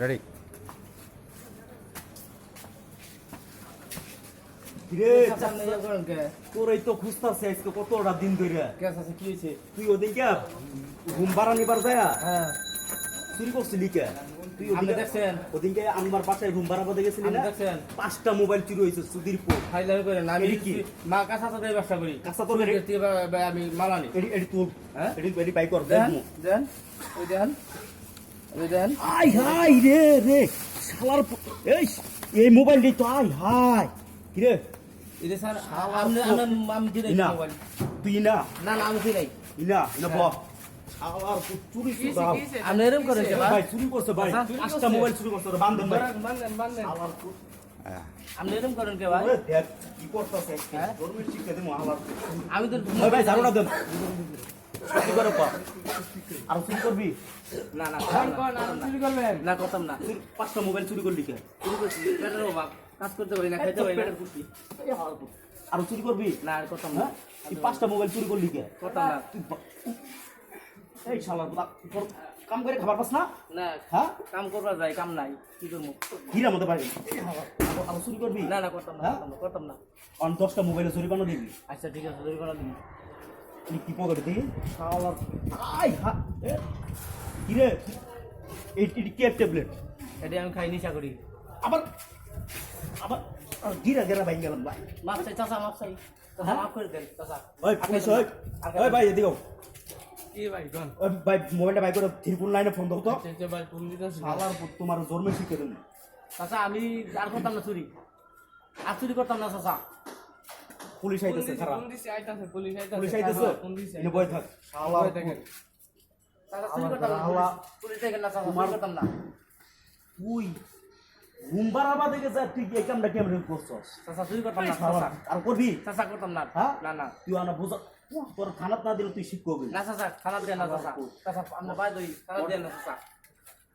Ready. তোর এই তো খুঁজতাছে আজকে কতটা দিন ধরে। কি হয়েছে? তুই ওদিকে ঘুম বাড়া নিবার যায় হ্যাঁ চুরি করছিলি কে? তুই আপনি দেখছেন? ওদিকে আমার বাসায় ঘুম বাড়াবো দেখেছিলি আপনি না? দেখছেন? 5টা মোবাইল চুরি হয়েছে সুধীর পর। ফাইলামি করেন আমি এডি কি? মা কাঁচা তো ব্যবসা করি। কাঁচা তো চুরি করতে আমি মালা নি। এডি তুই হ্যাঁ? এডি বাই কর দেন দেখমু। দেন ওই দেন ওই দেন। আই হাই রে রে শালার এই মোবাইল দি তো আই হাই কি রে? এই যে স্যার আপনি আমি দিই ইনা মোবাইল। তুই না না না আমি দিই নাই। ইনা ইনা ব শালার চুরি করছে আপনি এরকম করেন যে ভাই? ভাই চুরি করছে ভাই আচ্ছা, 5টা মোবাইল চুরি করছে বান্ধন ভাই বান্ধেন। শালার আপনি এরকম করেন কে ভাই? ওরে দেখ কি করতেছে হ্যাঁ? গরমের শিক্ষা দেবো হালার আমি তো ওই ভাই ঝাড়ুটা দেন কি করে পা আর চুরি করবি না না চুরি করবেন না করতাম না। তুই 5টা মোবাইল চুরি করলি কে? চুরি করছি পেটের অভাব কাজ করতে পারি না খাইতে পারি না। আর চুরি করবি না আর করতাম না হ্যাঁ তুই 5টা মোবাইল চুরি করলি কে? করতাম না। তুই এই শালার তোর কাম করে খাবার পাস না না হ্যাঁ কাম করবার যাই কাম নাই কি করবো? হীরা মতো পারি আর চুরি করবি না না করতাম না হ্যাঁ? করতাম না। অন 10টা মোবাইলে চুরি বানো দিবি আচ্ছা ঠিক আছে চুরি করা দিন। তুই কি পকেটে দিই শালার আই হা কি রে এটি কে ট্যাবলেট এটি আমি খাই নিশা করি। আবার আবার গিরা গিরা ভাই গেলাম ভাই মাপ চাই চাচা মাপ চাই চাচা হ্যাঁ? মাফ করে দেন চাচা। ওই পুলিশ ওই ভাই এদিকে কি ভাই কোন? ওই ভাই মোবাইলটা ভাই করে ত্রিপুল লাইনে ফোন দাও তো আচ্ছা ভাই ফোন দিতেছি। শালার তোমার জন্মে শিখে দেন চাচা আমি আর করতাম না চুরি আর চুরি করতাম না চাচা। পুলিশ আইতেছে খারাপ পুলিশ পুলিশ আইতেছে এনে বই থাক শালার চাচা চুরি করতাম না আল্লাহ। পুলিশ দেখেন না চাচা চুরি করতাম না। তুই ঘুম বাড়াবা দেখে যা তুই এই কামটা কেমন করছস চাচা চুরি করতাম না শালা, চাচা আর করবি চাচা করতাম না। হ্যাঁ না না তুই আনা বুঝা তোর থানাত না দিলে তুই শিক্ষক হবি না চাচা খানা দেন না চাচা চাচা আমরা পাই দই খানা দেন না চাচা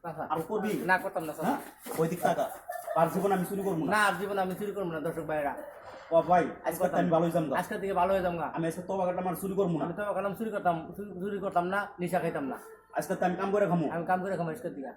চাচা আর করবি না করতাম না চাচা। হ্যাঁ ওই দিক টাকা আর জীবন আমি চুরি করবো না না আর জীবনে আমি চুরি করবো না দর্শক ভাইরা। ও ভাই আজকে তো আমি ভালো হইতাম না আজকে থেকে ভালো হয়ে যাবো আমি আজকে তো বাগাটা আমার চুরি করবো না আমি তো কালাম চুরি করতাম না নিশা খাইতাম না। আজকে তো আমি কাম করে খামু আমি কাম করে খাবো আজকের দিকে।